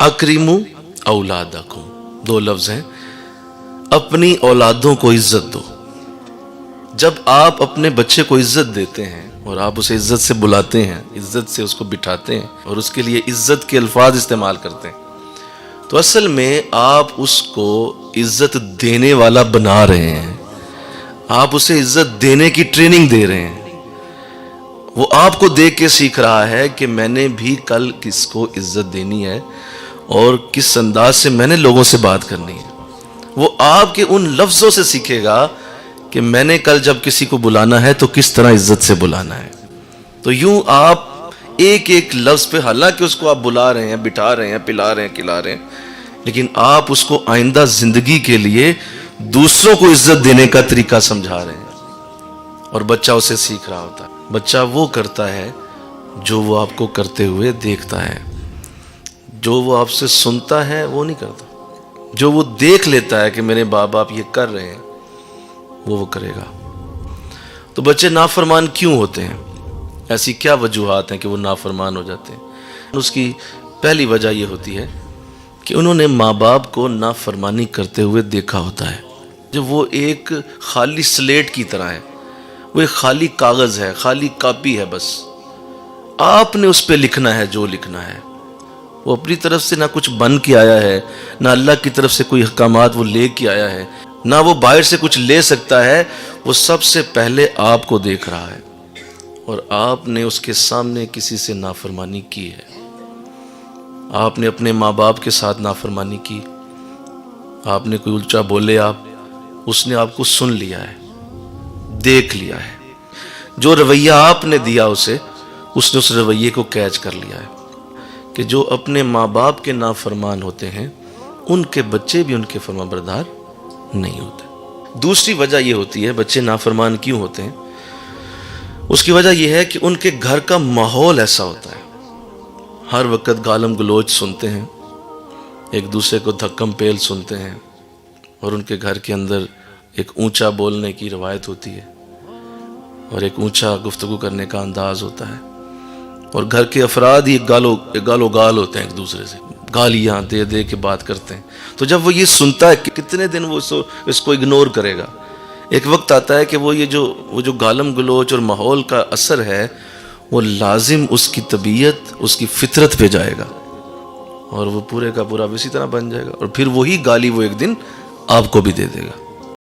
अकरीमु औलादकुम, दो लफ्ज हैं। अपनी औलादों को इज्जत दो। जब आप अपने बच्चे को इज्जत देते हैं और आप उसे इज्जत से बुलाते हैं, इज्जत से उसको बिठाते हैं और उसके लिए इज्जत के अल्फाज इस्तेमाल करते हैं, तो असल में आप उसको इज्जत देने वाला बना रहे हैं। आप उसे इज्जत देने की ट्रेनिंग दे रहे हैं। वो आपको देख के सीख रहा है कि मैंने भी कल किसको इज्जत देनी है और किस अंदाज से मैंने लोगों से बात करनी है। वो आपके उन लफ्ज़ों से सीखेगा कि मैंने कल जब किसी को बुलाना है तो किस तरह इज्जत से बुलाना है। तो यूं आप एक एक लफ्ज़ पे, हालांकि उसको आप बुला रहे हैं, बिठा रहे हैं, पिला रहे हैं, खिला रहे हैं, लेकिन आप उसको आइंदा जिंदगी के लिए दूसरों को इज्जत देने का तरीका समझा रहे हैं और बच्चा उसे सीख रहा होता है। बच्चा वो करता है जो वो आपको करते हुए देखता है। जो वो आपसे सुनता है वो नहीं करता। जो वो देख लेता है कि मेरे बाप बाप ये कर रहे हैं, वो करेगा। तो बच्चे नाफरमान क्यों होते हैं? ऐसी क्या वजूहात हैं कि वो नाफरमान हो जाते हैं? उसकी पहली वजह ये होती है कि उन्होंने माँ बाप को नाफरमानी करते हुए देखा होता है। जब वो एक खाली स्लेट की तरह है, वो एक खाली कागज़ है, खाली कॉपी है, बस आपने उस पर लिखना है जो लिखना है। वो अपनी तरफ से ना कुछ बन के आया है, ना अल्लाह की तरफ से कोई अहकामात वो ले के आया है, ना वो बाहर से कुछ ले सकता है। वो सबसे पहले आपको देख रहा है और आपने उसके सामने किसी से नाफरमानी की है। आपने अपने माँ बाप के साथ नाफरमानी की, आपने कोई उल्टा बोले, उसने आपको सुन लिया है, देख लिया है। जो रवैया आपने दिया उसे, उसने उस रवैये को कैच कर लिया है कि जो अपने माँ बाप के नाफरमान होते हैं उनके बच्चे भी उनके फरमाबरदार नहीं होते। दूसरी वजह यह होती है बच्चे नाफरमान क्यों होते हैं, उसकी वजह यह है कि उनके घर का माहौल ऐसा होता है, हर वक्त गालम गलोच सुनते हैं, एक दूसरे को धक्कम पेल सुनते हैं और उनके घर के अंदर एक ऊंचा बोलने की रवायत होती है और एक ऊंचा गुफ्तगू करने का अंदाज होता है और घर के अफराद ही गालो गाल होते हैं, एक दूसरे से गालियाँ दे दे के बात करते हैं। तो जब वो ये सुनता है कि कितने दिन वो इसको इग्नोर करेगा, एक वक्त आता है कि वो जो गालम गलोच और माहौल का असर है वो लाजिम उसकी तबीयत, उसकी फितरत पे जाएगा और वो पूरे का पूरा इसी तरह बन जाएगा और फिर वही गाली वो एक दिन आपको भी दे देगा।